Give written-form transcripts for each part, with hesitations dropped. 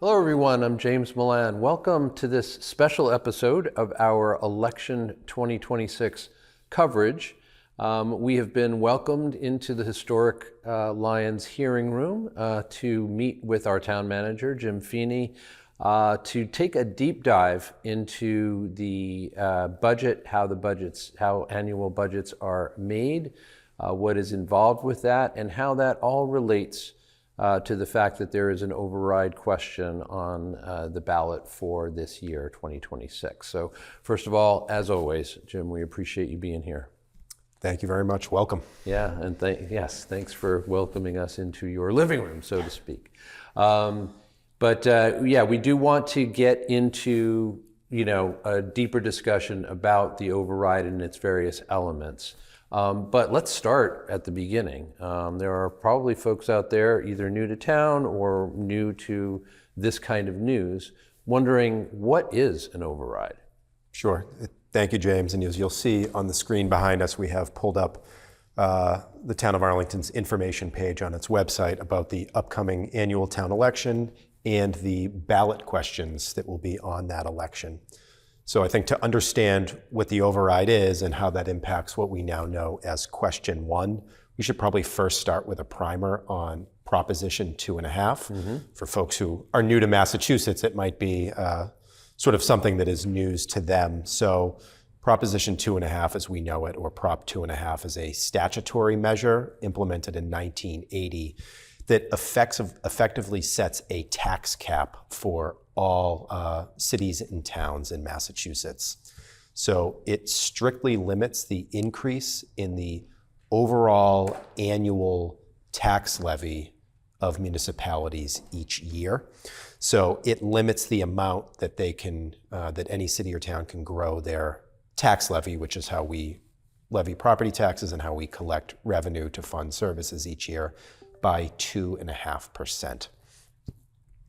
Hello everyone, I'm James Milan. Welcome to this special episode of our Election 2026 coverage. We have been welcomed into the historic Lions hearing room to meet with our town manager, Jim Feeney, to take a deep dive into the budget, how annual budgets are made, what is involved with that, and how that all relates to the fact that there is an override question on the ballot for this year, 2026. So first of all, as always, Jim, we appreciate you being here. Thank you very much. Welcome. Yeah, and thanks for welcoming us into your living room, so to speak. Yeah, we do want to get into, a deeper discussion about the override and its various elements. But let's start at the beginning. There are probably folks out there either new to town or new to this kind of news wondering, what is an override? Sure. Thank you, James. And as you'll see on the screen behind us, we have pulled up the Town of Arlington's information page on its website about the upcoming annual town election and the ballot questions that will be on that election. So I think to understand what the override is and how that impacts what we now know as question 1, we should probably first start with a primer on Proposition 2.5. Mm-hmm. For folks who are new to Massachusetts, it might be sort of something that is news to them. So Proposition 2.5 as we know it, or Prop 2.5, is a statutory measure implemented in 1980 that effectively sets a tax cap for all cities and towns in Massachusetts. So it strictly limits the increase in the overall annual tax levy of municipalities each year. So it limits the amount that they can, that any city or town can grow their tax levy, which is how we levy property taxes and how we collect revenue to fund services each year, by 2.5%.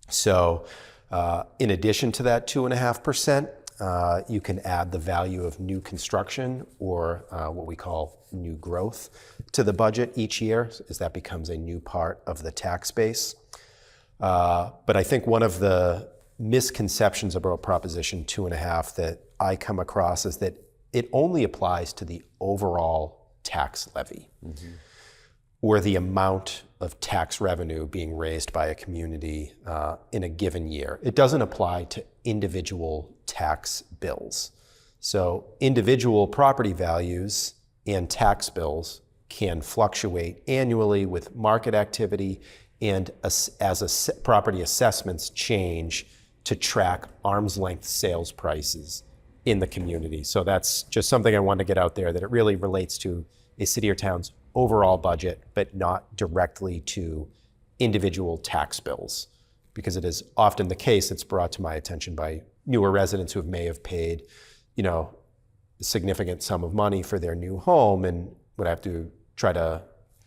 So in addition to that 2.5%, you can add the value of new construction or what we call new growth to the budget each year, as that becomes a new part of the tax base. But I think one of the misconceptions about Proposition 2.5 that I come across is that it only applies to the overall tax levy, mm-hmm. or the amount of tax revenue being raised by a community in a given year. It doesn't apply to individual tax bills. So individual property values and tax bills can fluctuate annually with market activity and as property assessments change to track arm's length sales prices in the community. So that's just something I want to get out there, that it really relates to a city or town's overall budget, but not directly to individual tax bills, because it is often the case, it's brought to my attention by newer residents who may have paid, a significant sum of money for their new home, and what I have to try to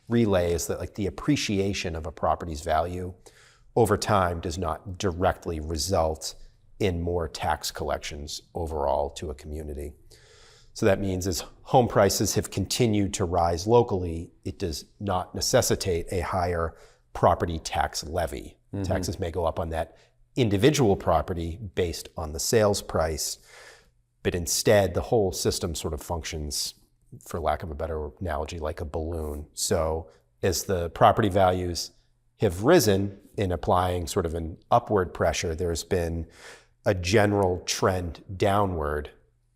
relay is that the appreciation of a property's value over time does not directly result in more tax collections overall to a community. So that means as home prices have continued to rise locally, it does not necessitate a higher property tax levy. Mm-hmm. Taxes may go up on that individual property based on the sales price, but instead the whole system sort of functions, for lack of a better analogy, like a balloon. So as the property values have risen in applying sort of an upward pressure, there's been a general trend downward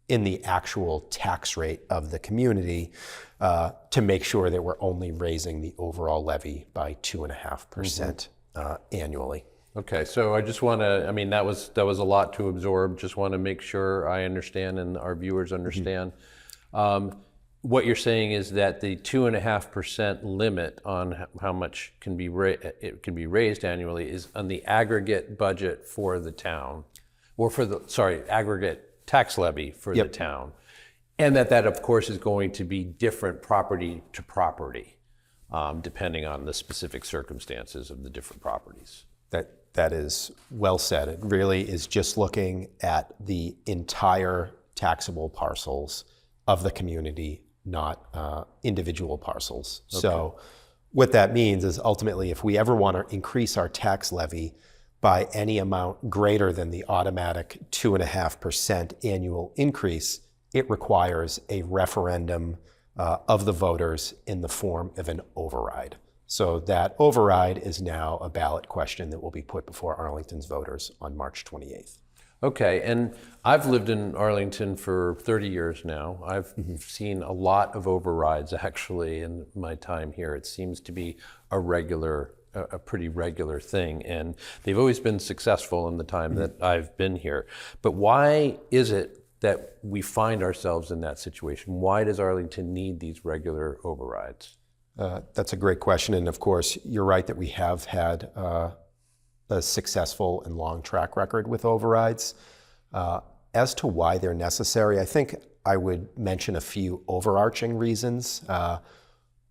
in the actual tax rate of the community to make sure that we're only raising the overall levy by 2.5% annually. Okay, so I just want to, that was a lot to absorb. Just want to make sure I understand and our viewers understand. Mm-hmm. What you're saying is that the 2.5% limit on how much can be raised annually is on the aggregate budget for the town, or aggregate tax levy for the town. And that of course is going to be different property to property, depending on the specific circumstances of the different properties. That is well said. It really is just looking at the entire taxable parcels of the community, not individual parcels. Okay. So what that means is ultimately, if we ever want to increase our tax levy, by any amount greater than the automatic 2.5% annual increase, it requires a referendum of the voters in the form of an override. So that override is now a ballot question that will be put before Arlington's voters on March 28th. Okay, and I've lived in Arlington for 30 years now. I've seen a lot of overrides actually in my time here. It seems to be a pretty regular thing, and they've always been successful in the time that I've been here. But why is it that we find ourselves in that situation? Why does Arlington need these regular overrides? That's a great question, and of course, you're right that we have had a successful and long track record with overrides. As to why they're necessary, I think I would mention a few overarching reasons.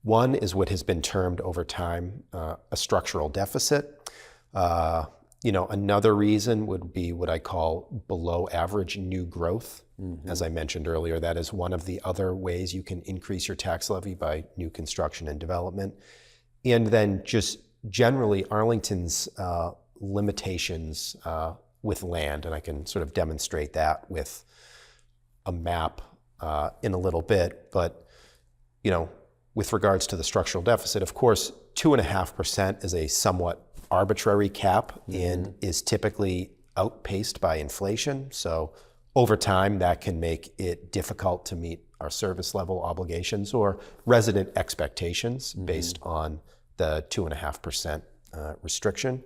One is what has been termed over time a structural deficit. Another reason would be what I call below average new growth. As I mentioned earlier, that is one of the other ways you can increase your tax levy, by new construction and development. And then just generally Arlington's limitations with land, and I can sort of demonstrate that with a map in a little bit. But with regards to the structural deficit, of course, 2.5% is a somewhat arbitrary cap and is typically outpaced by inflation. So over time, that can make it difficult to meet our service level obligations or resident expectations based on the 2.5% restriction.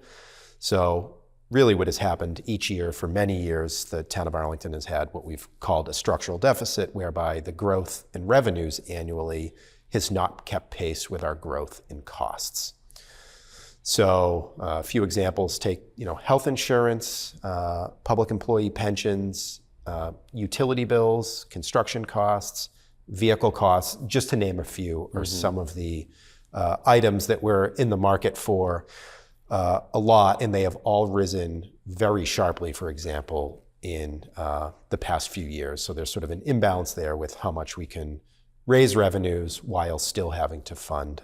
So really what has happened each year for many years, the town of Arlington has had what we've called a structural deficit, whereby the growth in revenues annually has not kept pace with our growth in costs. So a few examples, take health insurance, public employee pensions, utility bills, construction costs, vehicle costs, just to name a few, are some of the items that we're in the market for a lot, and they have all risen very sharply, for example, in the past few years. So there's sort of an imbalance there with how much we can raise revenues while still having to fund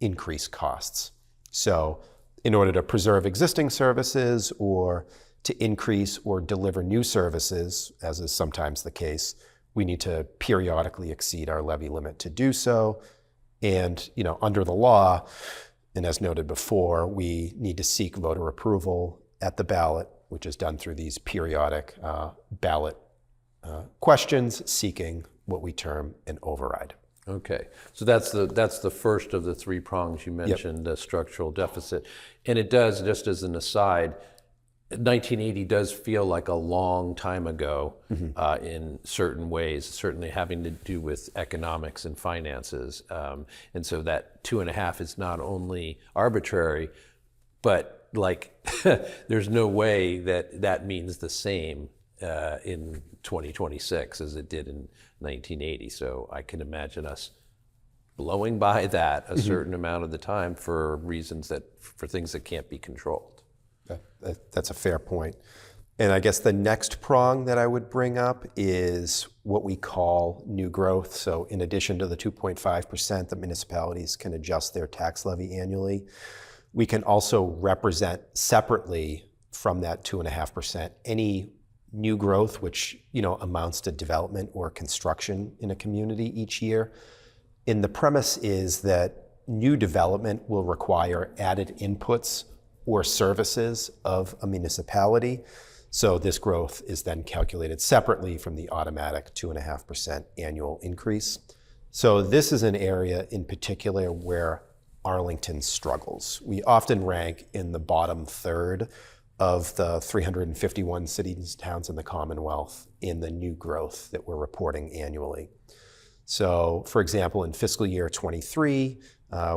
increased costs. So in order to preserve existing services or to increase or deliver new services, as is sometimes the case, we need to periodically exceed our levy limit to do so. And under the law, and as noted before, we need to seek voter approval at the ballot, which is done through these periodic ballot questions seeking what we term an override. Okay, so that's the first of the three prongs you mentioned, the structural deficit. And it does, just as an aside, 1980 does feel like a long time ago in certain ways, certainly having to do with economics and finances. And so that 2.5 is not only arbitrary, but there's no way that means the same in 2026 as it did in 1980. So I can imagine us blowing by that a certain amount of the time for things that can't be controlled. That's a fair point. And I guess the next prong that I would bring up is what we call new growth. So in addition to the 2.5% that municipalities can adjust their tax levy annually, we can also represent separately from that 2.5% any new growth which amounts to development or construction in a community each year. And the premise is that new development will require added inputs or services of a municipality. So this growth is then calculated separately from the automatic 2.5% annual increase. So this is an area in particular where Arlington struggles. We often rank in the bottom third of the 351 cities and towns in the Commonwealth in the new growth that we're reporting annually. So for example, in fiscal year 23,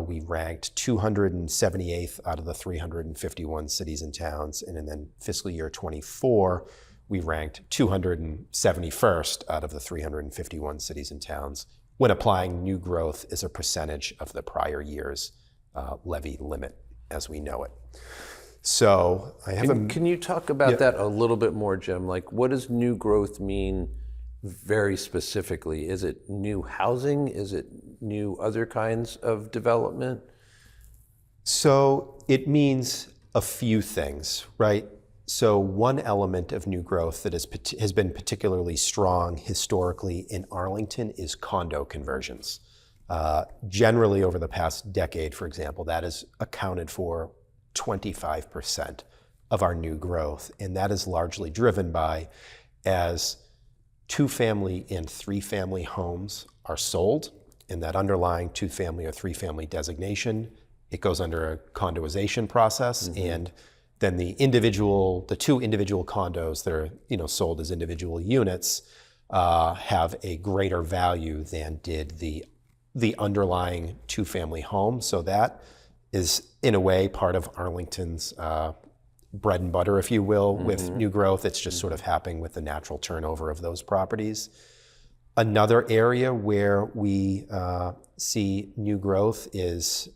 we ranked 278th out of the 351 cities and towns. And then fiscal year 24, we ranked 271st out of the 351 cities and towns when applying new growth as a percentage of the prior year's levy limit as we know it. So I have Can you talk about that a little bit more, Jim? What does new growth mean very specifically? Is it new housing? Is it new other kinds of development? So it means a few things, right? So one element of new growth that has been particularly strong historically in Arlington is condo conversions. Generally over the past decade, for example, that has accounted for 25% of our new growth. And that is largely driven by as 2-family and 3-family homes are sold in that underlying 2-family or 3-family designation, it goes under a condoization process, and then the 2 individual condos that are sold as individual units have a greater value than did the underlying 2-family home. So that is in a way part of Arlington's bread and butter, if you will, with new growth. It's just sort of happening with the natural turnover of those properties. Another area where we see new growth is,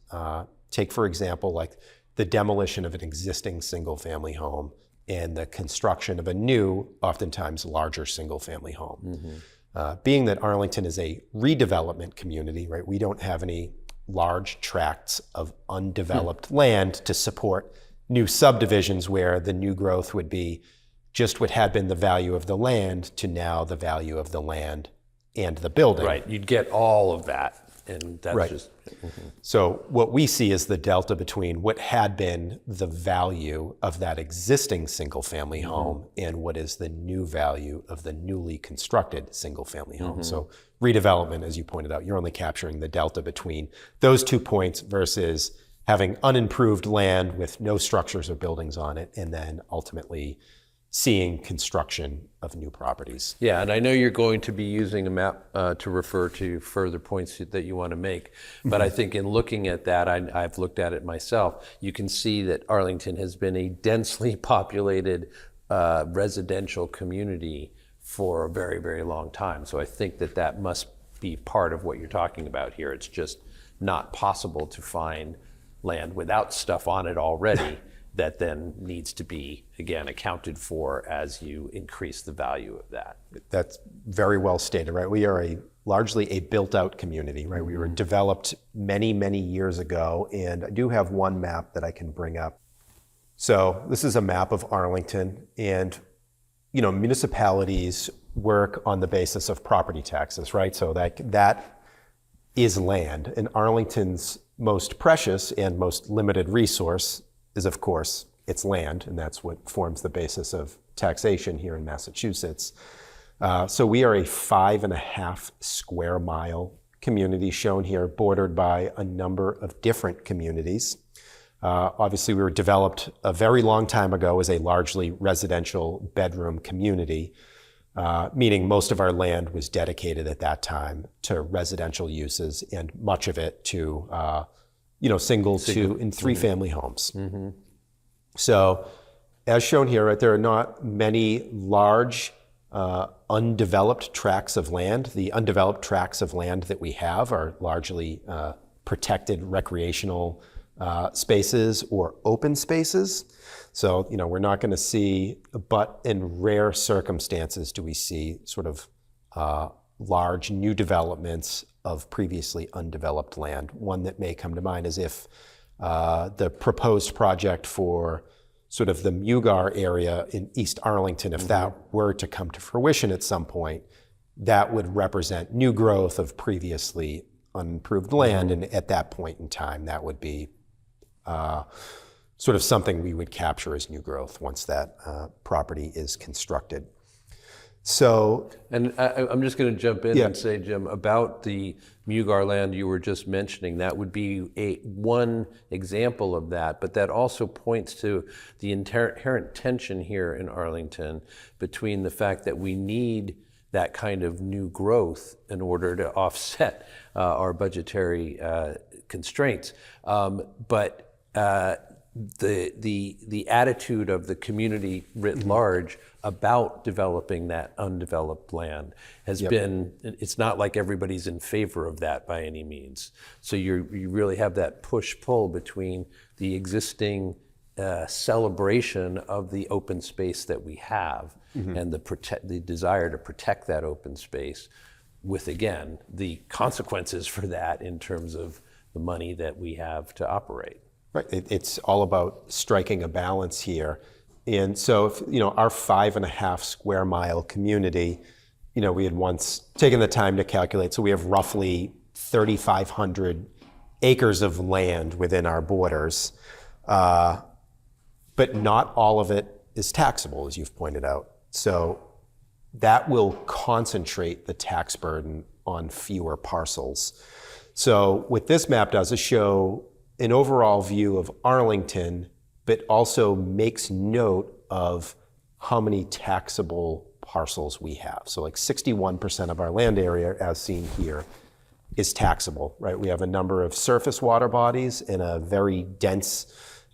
take for example, like the demolition of an existing single-family home and the construction of a new, oftentimes larger single-family home. Being that Arlington is a redevelopment community, right? We don't have any large tracts of undeveloped land to support new subdivisions where the new growth would be just what had been the value of the land to now the value of the land and the building. Right, you'd get all of that, and that's just... So what we see is the delta between what had been the value of that existing single-family home and what is the new value of the newly constructed single-family home. So redevelopment, as you pointed out, you're only capturing the delta between those 2 points versus having unimproved land with no structures or buildings on it, and then ultimately seeing construction of new properties. Yeah, and I know you're going to be using a map to refer to further points that you want to make, but I think in looking at that, I've looked at it myself, you can see that Arlington has been a densely populated residential community for a very, very long time. So I think that must be part of what you're talking about here. It's just not possible to find land without stuff on it already that then needs to be, again, accounted for as you increase the value of that. That's very well stated, right? We are largely a built-out community, right? We were developed many, many years ago, and I do have one map that I can bring up. So this is a map of Arlington, and municipalities work on the basis of property taxes, right? So that is land, and Arlington's most precious and most limited resource is, of course, its land, and that's what forms the basis of taxation here in Massachusetts. So we are a 5.5 square mile community shown here, bordered by a number of different communities. Obviously, we were developed a very long time ago as a largely residential bedroom community, meaning most of our land was dedicated at that time to residential uses, and much of it to single, 2, and 3-family homes. So as shown here, right, there are not many large undeveloped tracts of land. The undeveloped tracts of land that we have are largely protected recreational spaces or open spaces. So, we're not going to see, but in rare circumstances do we see sort of large new developments of previously undeveloped land. One that may come to mind is if the proposed project for sort of the Mugar area in East Arlington, if that were to come to fruition at some point, that would represent new growth of previously unimproved land. And at that point in time, that would be sort of something we would capture as new growth once that property is constructed. So, and I'm just going to jump in and say, Jim, about the Mugar land you were just mentioning, that would be one example of that, but that also points to the inherent tension here in Arlington between the fact that we need that kind of new growth in order to offset our budgetary constraints. But the attitude of the community writ large about developing that undeveloped land has been, it's not like everybody's in favor of that by any means. So you really have that push-pull between the existing celebration of the open space that we have and the desire to protect that open space with, again, the consequences for that in terms of the money that we have to operate. Right. It's all about striking a balance here. And so, if, our 5.5 square mile community, we had once taken the time to calculate. So we have roughly 3,500 acres of land within our borders, but not all of it is taxable, as you've pointed out. So that will concentrate the tax burden on fewer parcels. So what this map does is show an overall view of Arlington, but also makes note of how many taxable parcels we have. So like 61% of our land area, as seen here, is taxable, right? We have a number of surface water bodies and a very dense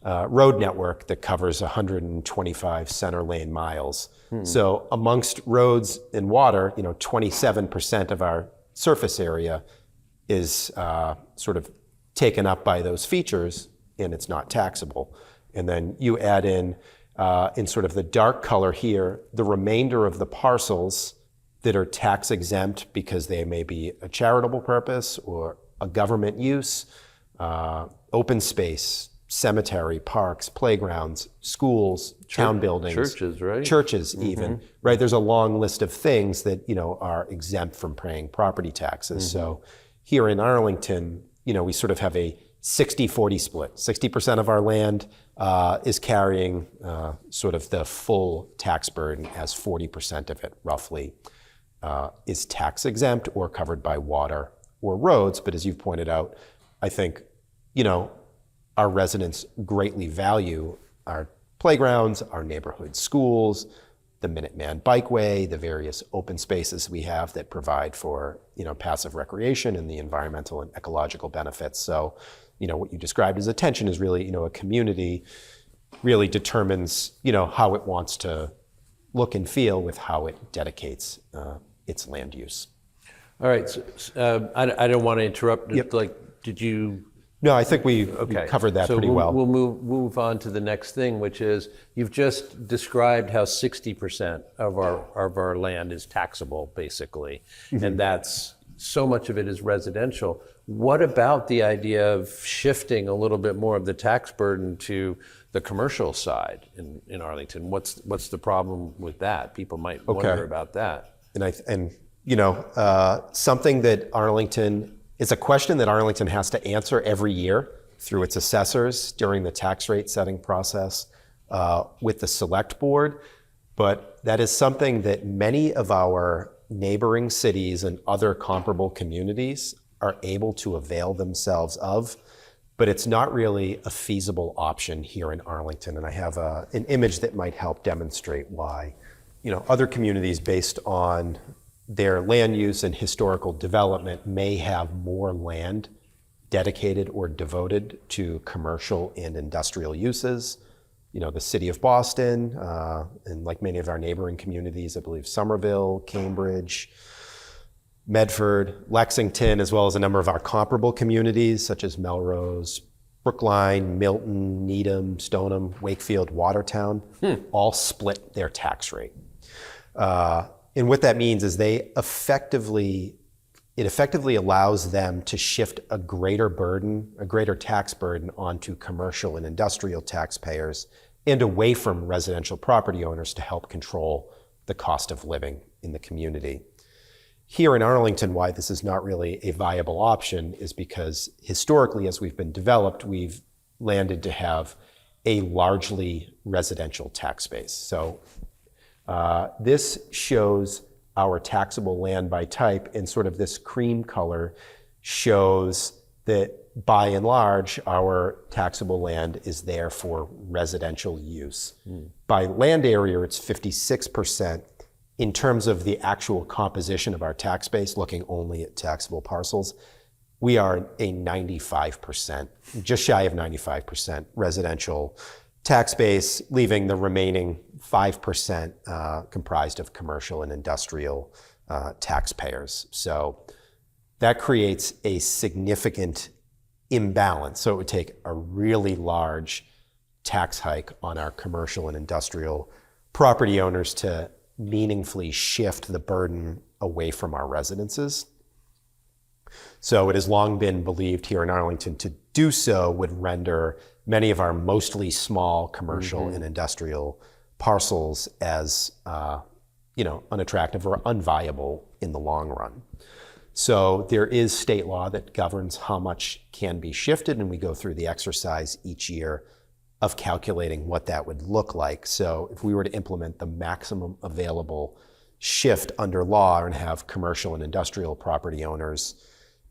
road network that covers 125 center lane miles. So amongst roads and water, 27% of our surface area is sort of taken up by those features, and it's not taxable. And then you add in sort of the dark color here, the remainder of the parcels that are tax exempt because they may be a charitable purpose or a government use, open space, cemetery, parks, playgrounds, schools, town buildings. Churches, right? Churches even, right? There's a long list of things that, are exempt from paying property taxes. So here in Arlington, we sort of have a 60-40 split. 60% of our land is carrying sort of the full tax burden, as 40% of it roughly is tax exempt or covered by water or roads. But as you've pointed out, I think, our residents greatly value our playgrounds, our neighborhood schools, the Minuteman Bikeway, the various open spaces we have that provide for, passive recreation and the environmental and ecological benefits. So, what you described as attention is really, a community really determines, how it wants to look and feel with how it dedicates its land use. All right. So, I don't want to interrupt. Yep. Did you? No, I think we covered that pretty well. We'll move on to the next thing, which is you've just described how 60% of our land is taxable, basically, and that's so much of it is residential. What about the idea of shifting a little bit more of the tax burden to the commercial side in Arlington? What's the problem with that? People might wonder about that. And something that Arlington. It's a question that Arlington has to answer every year through its assessors during the tax rate setting process with the select board. But that is something that many of our neighboring cities and other comparable communities are able to avail themselves of. But it's not really a feasible option here in Arlington. And I have an image that might help demonstrate why. Other communities based on their land use and historical development may have more land dedicated or devoted to commercial and industrial uses. The city of Boston, and like many of our neighboring communities, I believe Somerville, Cambridge, Medford, Lexington, as well as a number of our comparable communities such as Melrose, Brookline, Milton, Needham, Stoneham, Wakefield, Watertown, all split their tax rate. And what that means is it effectively allows them to shift a greater tax burden onto commercial and industrial taxpayers and away from residential property owners to help control the cost of living in the community. Here in Arlington, why this is not really a viable option is because historically, as we've been developed, we've landed to have a largely residential tax base. So this shows our taxable land by type, and sort of this cream color shows that by and large, our taxable land is there for residential use. By land area, it's 56%. In terms of the actual composition of our tax base, looking only at taxable parcels, we are a 95%, just shy of 95% residential tax base, leaving the remaining 5% comprised of commercial and industrial taxpayers. So that creates a significant imbalance. So it would take a really large tax hike on our commercial and industrial property owners to meaningfully shift the burden away from our residences. So it has long been believed here in Arlington to do so would render many of our mostly small commercial and industrial parcels as unattractive or unviable in the long run. So there is state law that governs how much can be shifted, and we go through the exercise each year of calculating what that would look like. So if we were to implement the maximum available shift under law and have commercial and industrial property owners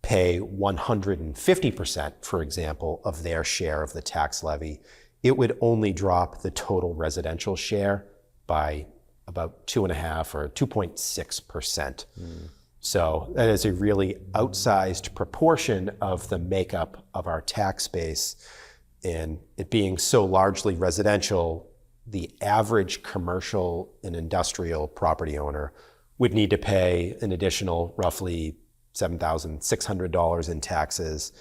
pay 150%, for example, of their share of the tax levy, it would only drop the total residential share by about 2.5 or 2.6%. So that is a really outsized proportion of the makeup of our tax base. And it being so largely residential, the average commercial and industrial property owner would need to pay an additional roughly $7,600 in taxes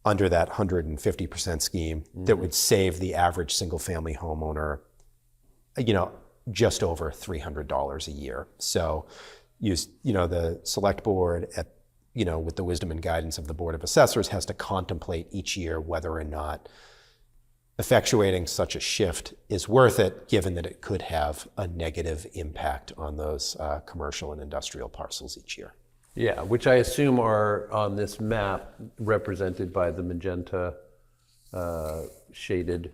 under that 150% scheme that would save the average single-family homeowner, just over $300 a year. So, the select board with the wisdom and guidance of the Board of Assessors has to contemplate each year whether or not effectuating such a shift is worth it, given that it could have a negative impact on those commercial and industrial parcels each year. Yeah, which I assume are on this map represented by the magenta shaded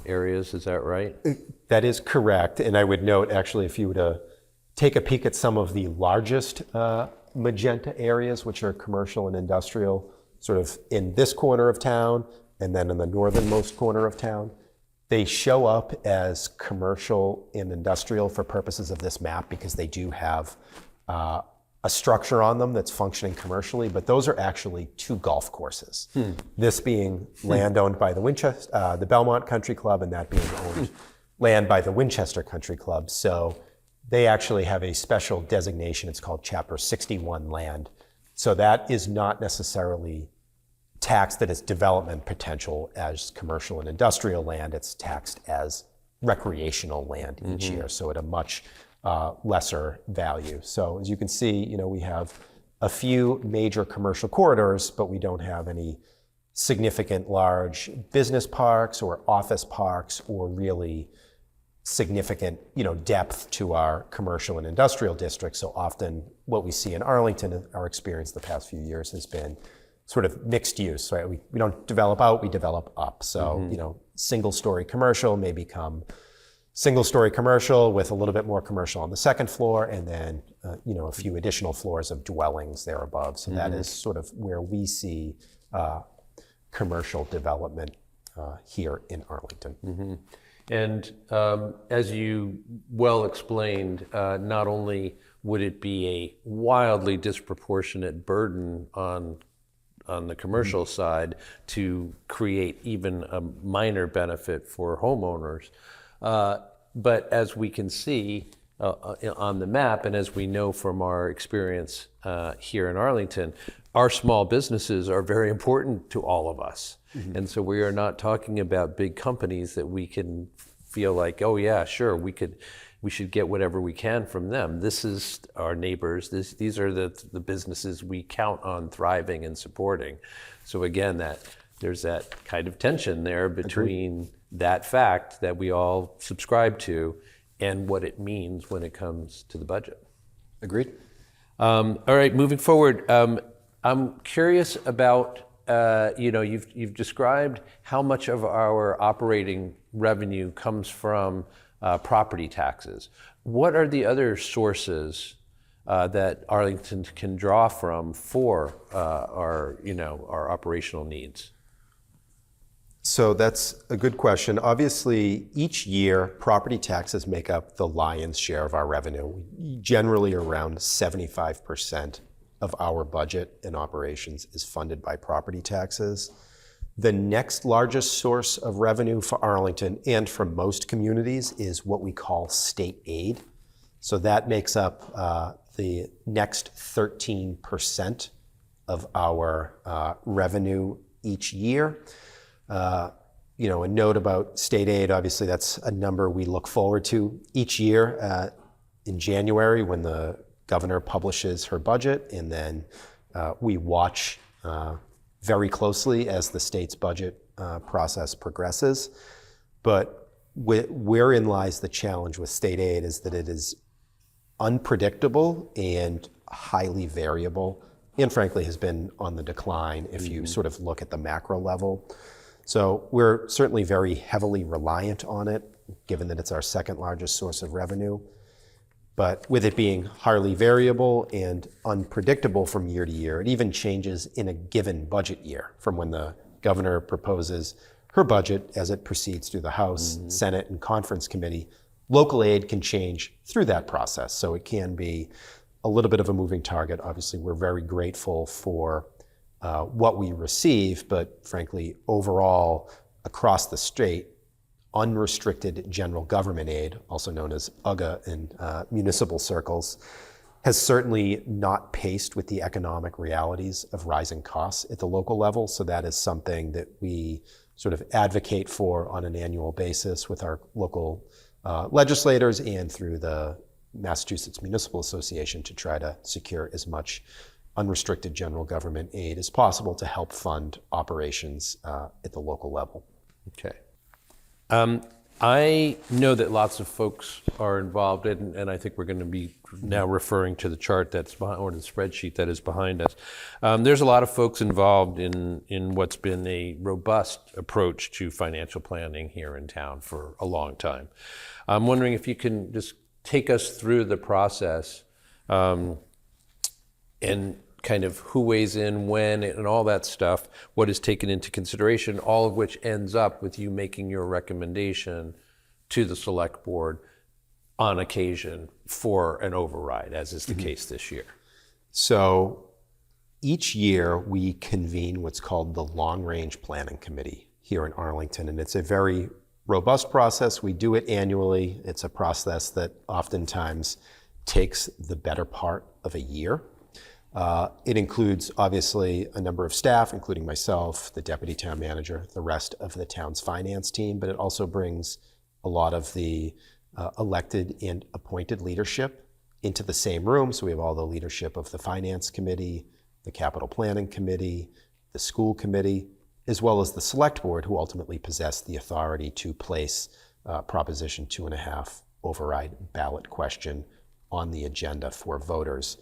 areas. Is that right? That is correct. And I would note, actually, if you were to take a peek at some of the largest magenta areas, which are commercial and industrial, sort of in this corner of town, and then in the northernmost corner of town, they show up as commercial and industrial for purposes of this map because they do have a structure on them that's functioning commercially, but those are actually 2 golf courses. This being land owned by the Belmont Country Club, and that being owned land by the Winchester Country Club. So they actually have a special designation. It's called Chapter 61 land. So that is not necessarily taxed at its development potential as commercial and industrial land. It's taxed as recreational land each year, so at a much lesser value. So as you can see, we have a few major commercial corridors, but we don't have any significant large business parks or office parks or really significant, depth to our commercial and industrial districts. So often what we see in Arlington, our experience the past few years has been sort of mixed use, right? We don't develop out, we develop up. So, single-story commercial may become single-story commercial with a little bit more commercial on the second floor, and then, a few additional floors of dwellings there above. So that is sort of where we see commercial development here in Arlington. And as you well explained, not only would it be a wildly disproportionate burden on the commercial side to create even a minor benefit for homeowners, but as we can see on the map, and as we know from our experience here in Arlington, our small businesses are very important to all of us. And so we are not talking about big companies that we can feel like, oh yeah, sure, we should get whatever we can from them. This is our neighbors. These are the businesses we count on thriving and supporting. So again, there's that kind of tension there between that fact that we all subscribe to and what it means when it comes to the budget. Agreed. All right, moving forward, I'm curious about, you've described how much of our operating revenue comes from property taxes. What are the other sources that Arlington can draw from for our operational needs? So that's a good question. Obviously, each year, property taxes make up the lion's share of our revenue. Generally, around 75% of our budget and operations is funded by property taxes. The next largest source of revenue for Arlington and for most communities is what we call state aid. So that makes up the next 13% of our revenue each year. A note about state aid, obviously that's a number we look forward to each year in January when the governor publishes her budget, and then we watch very closely as the state's budget process progresses. But wherein lies the challenge with state aid is that it is unpredictable and highly variable, and frankly has been on the decline if you sort of look at the macro level. So we're certainly very heavily reliant on it, given that it's our second largest source of revenue. But with it being highly variable and unpredictable from year to year, it even changes in a given budget year from when the governor proposes her budget as it proceeds through the House, Senate, and Conference Committee. Local aid can change through that process, so it can be a little bit of a moving target. Obviously, we're very grateful for what we receive, but frankly, overall, across the state, unrestricted general government aid, also known as UGA in municipal circles, has certainly not paced with the economic realities of rising costs at the local level. So that is something that we sort of advocate for on an annual basis with our local legislators and through the Massachusetts Municipal Association to try to secure as much unrestricted general government aid as possible to help fund operations at the local level. Okay. I know that lots of folks are involved in, and I think we're going to be now referring to the chart that's behind, or the spreadsheet that is behind us. There's a lot of folks involved in what's been a robust approach to financial planning here in town for a long time. I'm wondering if you can just take us through the process and kind of who weighs in when and all that stuff, what is taken into consideration, all of which ends up with you making your recommendation to the select board on occasion for an override, as is the case this year. So each year we convene what's called the Long Range Planning Committee here in Arlington, and it's a very robust process. We do it annually. It's a process that oftentimes takes the better part of a year. It includes, obviously, a number of staff, including myself, the deputy town manager, the rest of the town's finance team, but it also brings a lot of the elected and appointed leadership into the same room. So we have all the leadership of the finance committee, the capital planning committee, the school committee, as well as the select board, who ultimately possess the authority to place Proposition 2.5 override ballot question on the agenda for voters.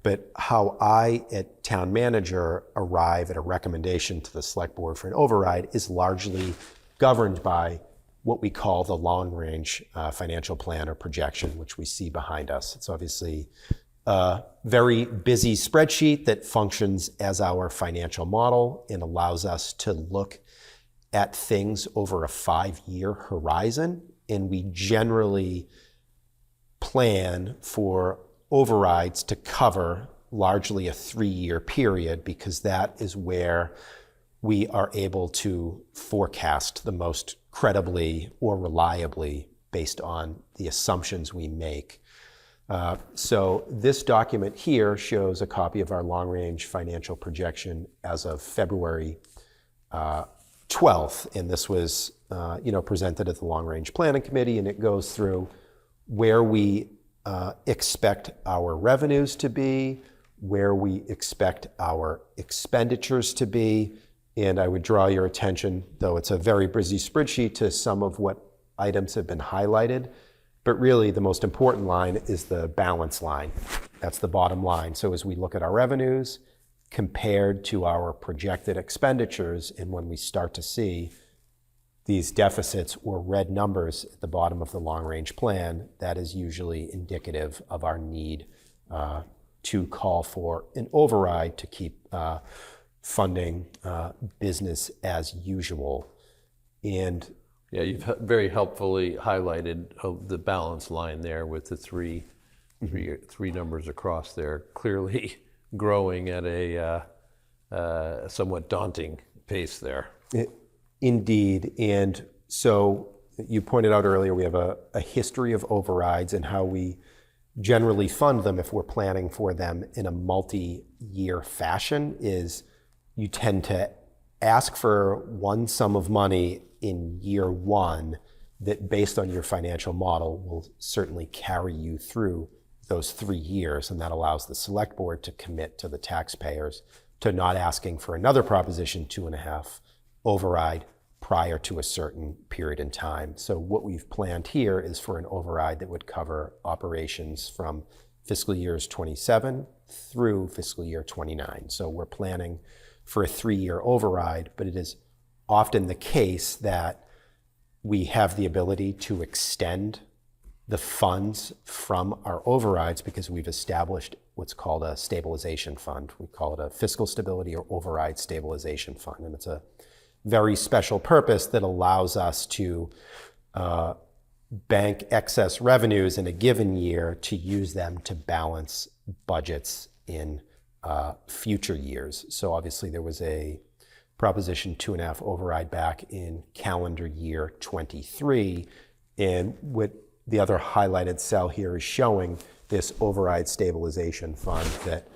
But how I, at town manager, arrive at a recommendation to the select board for an override is largely governed by what we call the long range financial plan or projection, which we see behind us. It's obviously a very busy spreadsheet that functions as our financial model and allows us to look at things over a 5-year horizon. And we generally plan for overrides to cover largely a 3-year period, because that is where we are able to forecast the most credibly or reliably based on the assumptions we make. So this document here shows a copy of our long-range financial projection as of February 12th, and this was presented at the Long-Range Planning Committee, and it goes through where we expect our revenues to be, where we expect our expenditures to be, and I would draw your attention, though it's a very busy spreadsheet, to some of what items have been highlighted. But really, the most important line is the balance line. That's the bottom line. So as we look at our revenues compared to our projected expenditures, and when we start to see these deficits or red numbers at the bottom of the long-range plan, that is usually indicative of our need to call for an override to keep funding business as usual. And yeah, you've very helpfully highlighted the balance line there with the three numbers across there, clearly growing at a somewhat daunting pace there. Indeed. And so you pointed out earlier, we have a history of overrides and how we generally fund them if we're planning for them in a multi-year fashion is you tend to ask for one sum of money in year one that, based on your financial model, will certainly carry you through those 3 years. And that allows the select board to commit to the taxpayers to not asking for another Proposition 2.5 override prior to a certain period in time. So what we've planned here is for an override that would cover operations from fiscal years 27 through fiscal year 29. So we're planning for a 3-year override, but it is often the case that we have the ability to extend the funds from our overrides because we've established what's called a stabilization fund. We call it a fiscal stability or override stabilization fund. And it's a very special purpose that allows us to bank excess revenues in a given year to use them to balance budgets in future years. So obviously there was a Proposition 2.5 override back in calendar year 23. And what the other highlighted cell here is showing this override stabilization fund that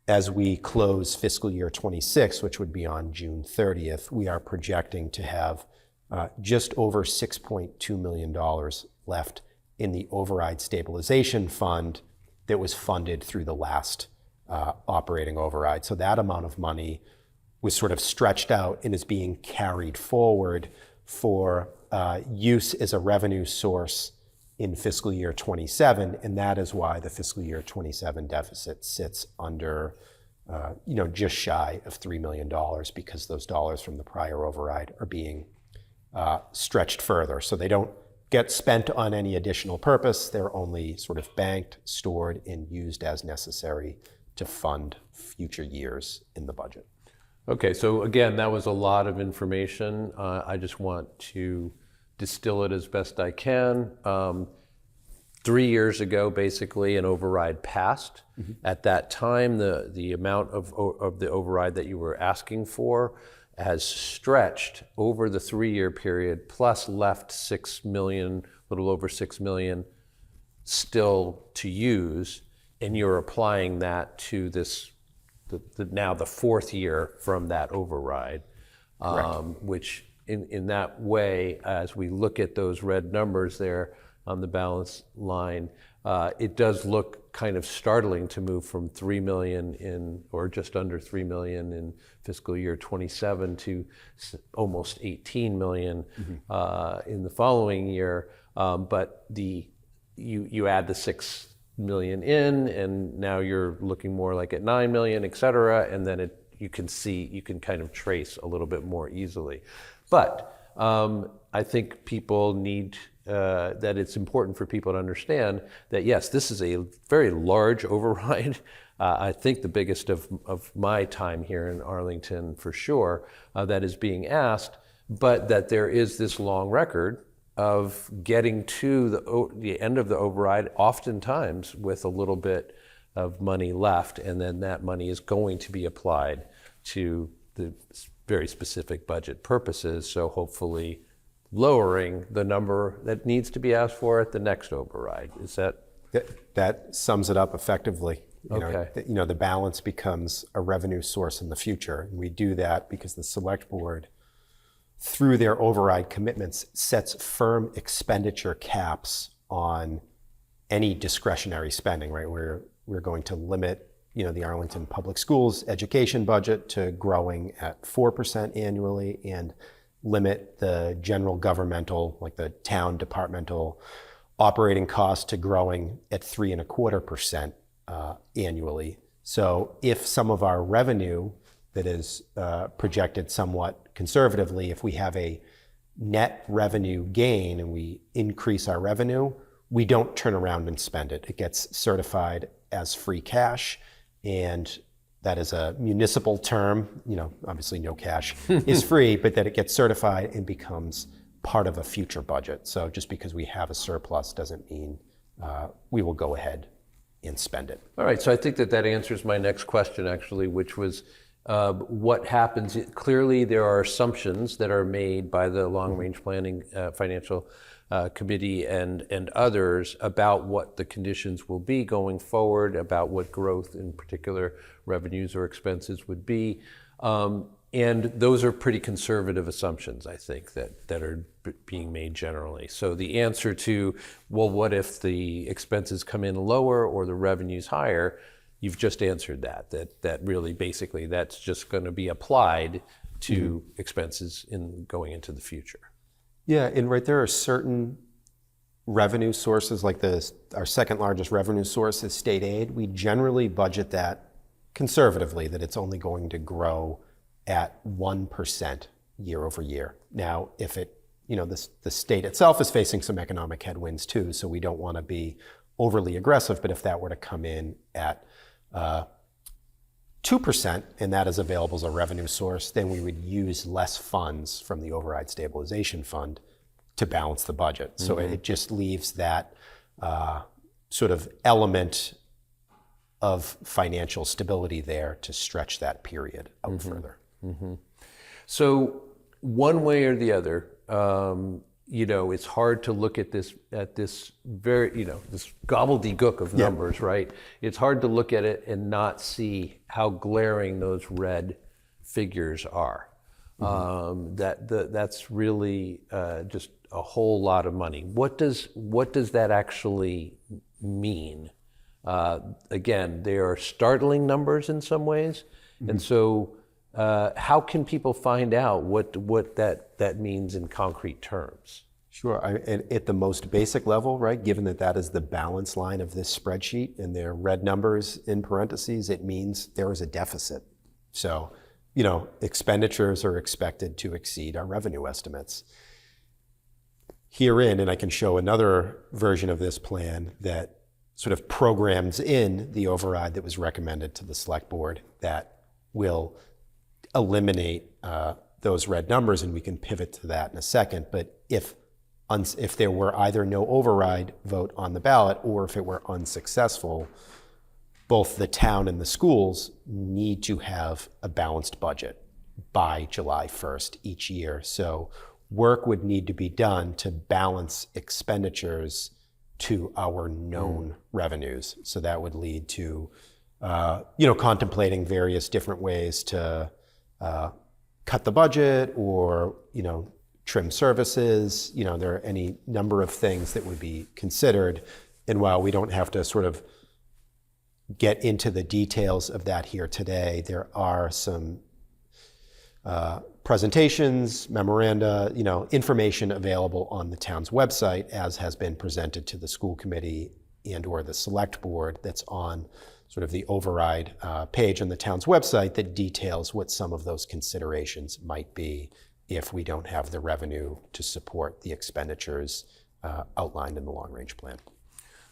as we close fiscal year 26, which would be on June 30th, we are projecting to have just over $6.2 million left in the override stabilization fund that was funded through the last operating override. So that amount of money was sort of stretched out and is being carried forward for use as a revenue source in fiscal year 27, and that is why the fiscal year 27 deficit sits under, just shy of $3 million because those dollars from the prior override are being stretched further. So they don't get spent on any additional purpose. They're only sort of banked, stored, and used as necessary to fund future years in the budget. Okay, so again, that was a lot of information. I just want to distill it as best I can. 3 years ago, basically, an override passed. Mm-hmm. At that time, the amount of the override that you were asking for has stretched over the 3-year period, plus left $6 million, a little over $6 million still to use, and you're applying that to this, now the 4th year from that override, which in that way, as we look at those red numbers there on the balance line, it does look kind of startling to move from 3 million in, or just under 3 million in fiscal year 27 to almost 18 million in the following year. But you add the 6 million in, and now you're looking more like at 9 million, et cetera, and then you can kind of trace a little bit more easily. But I think people need, that it's important for people to understand that yes, this is a very large override. I think the biggest of my time here in Arlington for sure, that is being asked, but that there is this long record of getting to the end of the override, oftentimes with a little bit of money left, and then that money is going to be applied to the very specific budget purposes, so hopefully lowering the number that needs to be asked for at the next override. Is that? That sums it up effectively. Okay. The balance becomes a revenue source in the future. And we do that because the select board, through their override commitments, sets firm expenditure caps on any discretionary spending, right? We're going to limit, the Arlington Public Schools education budget to growing at 4% annually, and limit the general governmental, like the town departmental operating costs, to growing at 3.25% annually. So if some of our revenue that is projected somewhat conservatively, if we have a net revenue gain and we increase our revenue, we don't turn around and spend it. It gets certified as free cash, and that is a municipal term. Obviously no cash is free, but that it gets certified and becomes part of a future budget. So just because we have a surplus doesn't mean we will go ahead and spend it. All right, so I think that answers my next question, actually, which was what happens. Clearly, there are assumptions that are made by the long-range planning financial committee and others about what the conditions will be going forward, about what growth in particular revenues or expenses would be. And those are pretty conservative assumptions, I think, that are being made generally. So the answer to, well, what if the expenses come in lower or the revenues higher, you've just answered that really basically that's just going to be applied to expenses going into the future. Yeah, and right there are certain revenue sources, like our second largest revenue source is state aid. We generally budget that conservatively, that it's only going to grow at 1% year over year. Now, if the state itself is facing some economic headwinds too, so we don't want to be overly aggressive, but if that were to come in at 2%, and that is available as a revenue source, then we would use less funds from the override stabilization fund to balance the budget. So it just leaves that sort of element of financial stability there to stretch that period out further. So one way or the other, it's hard to look at this very, this gobbledygook of numbers, right? It's hard to look at it and not see how glaring those red figures are. That's really just a whole lot of money. What does that actually mean? Again, they are startling numbers in some ways, and so how can people find out what that means in concrete terms? Sure, and at the most basic level, right, given that is the balance line of this spreadsheet and there are red numbers in parentheses, it means there is a deficit. So, expenditures are expected to exceed our revenue estimates. Herein, and I can show another version of this plan that sort of programs in the override that was recommended to the select board that will eliminate those red numbers, and we can pivot to that in a second. But if there were either no override vote on the ballot or if it were unsuccessful, both the town and the schools need to have a balanced budget by July 1st each year. So work would need to be done to balance expenditures to our known revenues. So that would lead to, contemplating various different ways to cut the budget or, trim services. There are any number of things that would be considered. And while we don't have to sort of get into the details of that here today, there are some presentations, memoranda, information available on the town's website, as has been presented to the school committee and or the select board, that's on sort of the override page on the town's website that details what some of those considerations might be if we don't have the revenue to support the expenditures outlined in the long-range plan.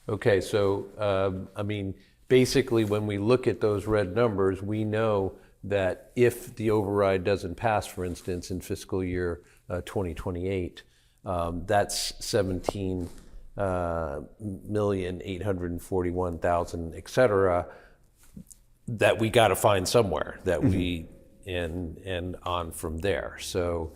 Okay, so basically when we look at those red numbers, we know that if the override doesn't pass, for instance, in fiscal year 2028, that's 17,841,000, et cetera, that we got to find somewhere that we and on from there. So,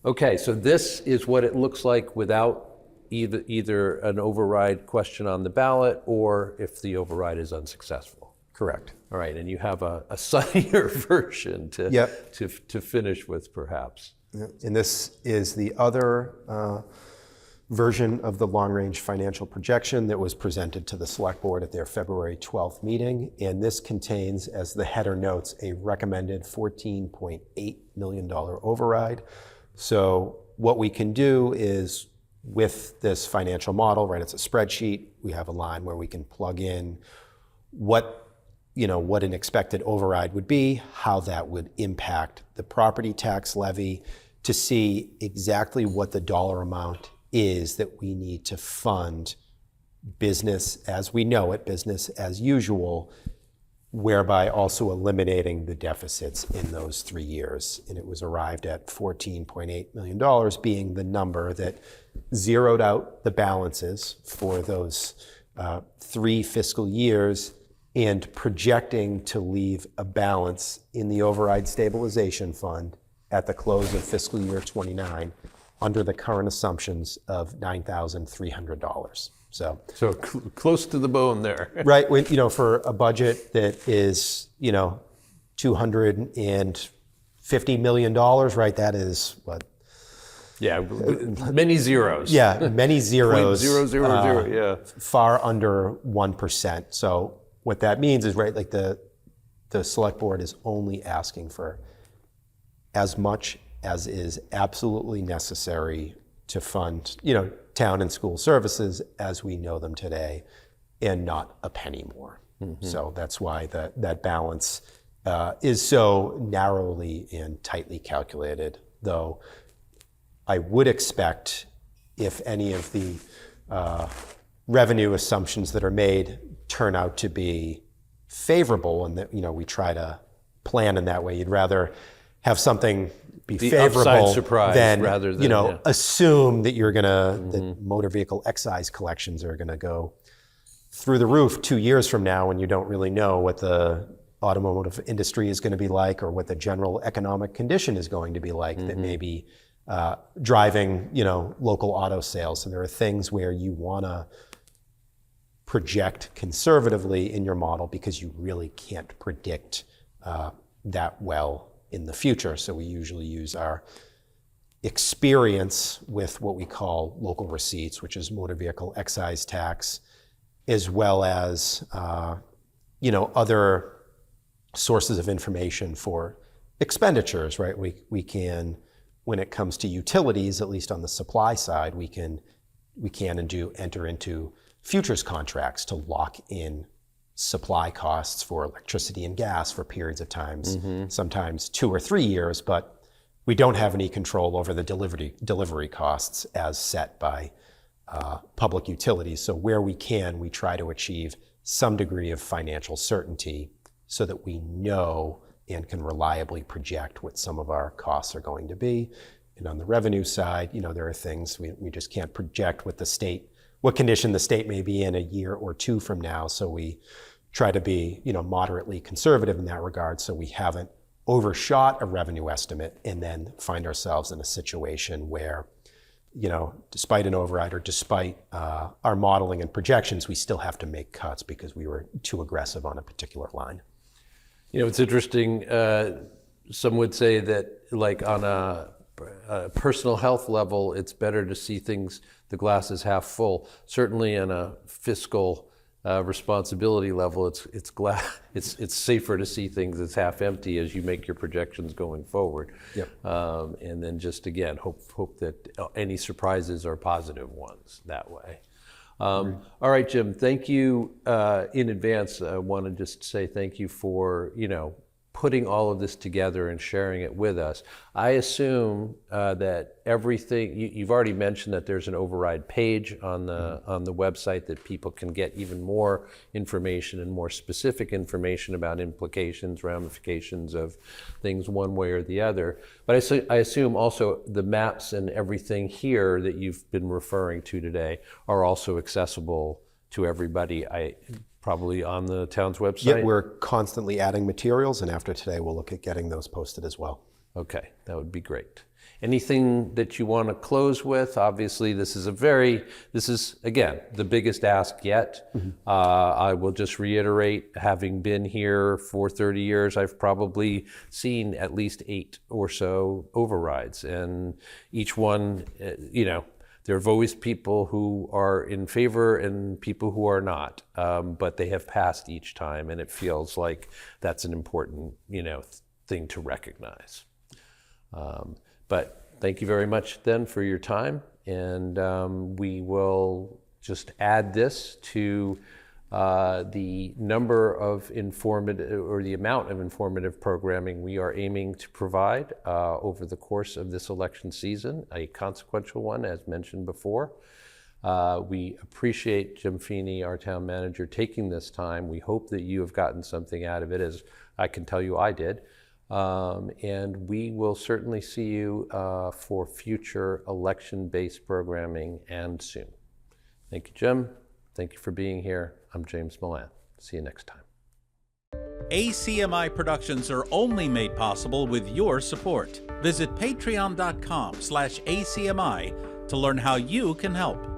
okay, so this is what it looks like without either an override question on the ballot or if the override is unsuccessful. Correct. All right, and you have a sunnier version to finish with, perhaps. And this is the other version of the long-range financial projection that was presented to the select board at their February 12th meeting. And this contains, as the header notes, a recommended $14.8 million override. So what we can do is, with this financial model, right, it's a spreadsheet, we have a line where we can plug in what an expected override would be, how that would impact the property tax levy, to see exactly what the dollar amount is that we need to fund business as we know it, business as usual, whereby also eliminating the deficits in those 3 years. And it was arrived at $14.8 million being the number that zeroed out the balances for those 3 fiscal years and projecting to leave a balance in the override stabilization fund at the close of fiscal year 29 under the current assumptions of $9,300. So close to the bone there. Right, when, for a budget that is, $250 million, right, that is what? Yeah, many zeros. Yeah, many zeros. 0.000, yeah. Far under 1%. So, what that means is, right, like the select board is only asking for as much as is absolutely necessary to fund, town and school services as we know them today, and not a penny more. So that's why that balance is so narrowly and tightly calculated, though I would expect if any of the revenue assumptions that are made turn out to be favorable, and that we try to plan in that way. You'd rather have something be The favorable upside surprise than rather than assume that you're gonna that motor vehicle excise collections are gonna go through the roof 2 years from now, when you don't really know what the automotive industry is going to be like, or what the general economic condition is going to be like, that may be driving local auto sales. So there are things where you want to project conservatively in your model because you really can't predict that well in the future. So we usually use our experience with what we call local receipts, which is motor vehicle excise tax, as well as other sources of information for expenditures, right? We can, when it comes to utilities, at least on the supply side, we can and do enter into futures contracts to lock in supply costs for electricity and gas for periods of times, sometimes 2 or 3 years, but we don't have any control over the delivery costs as set by public utilities. So where we can, we try to achieve some degree of financial certainty so that we know and can reliably project what some of our costs are going to be. And on the revenue side, there are things we just can't project what condition the state may be in a year or two from now. So we try to be, moderately conservative in that regard, so we haven't overshot a revenue estimate and then find ourselves in a situation where, despite an override or despite our modeling and projections, we still have to make cuts because we were too aggressive on a particular line. It's interesting. Some would say that, like, on a personal health level, it's better to see things, the glass is half full. Certainly on a fiscal responsibility level, it's safer to see things as half empty as you make your projections going forward. Yep. And then just again, hope that any surprises are positive ones that way. All right, Jim, thank you in advance. I want to just say thank you for, putting all of this together and sharing it with us. I assume that everything, you've already mentioned that there's an override page on the website that people can get even more information and more specific information about implications, ramifications of things one way or the other. But I assume also the maps and everything here that you've been referring to today are also accessible to everybody, probably on the town's website? Yeah, we're constantly adding materials, and after today, we'll look at getting those posted as well. Okay, that would be great. Anything that you want to close with? Obviously, this is again, the biggest ask yet. I will just reiterate, having been here for 30 years, I've probably seen at least 8 or so overrides, and each one, there are always people who are in favor and people who are not, but they have passed each time, and it feels like that's an important, thing to recognize. But thank you very much then for your time, and we will just add this to the number of informative, or the amount of informative programming we are aiming to provide over the course of this election season, a consequential one, as mentioned before. We appreciate Jim Feeney, our town manager, taking this time. We hope that you have gotten something out of it, as I can tell you I did. And we will certainly see you for future election-based programming, and soon. Thank you, Jim. Thank you for being here. I'm James Milan. See you next time. ACMi productions are only made possible with your support. Visit patreon.com/ACMi to learn how you can help.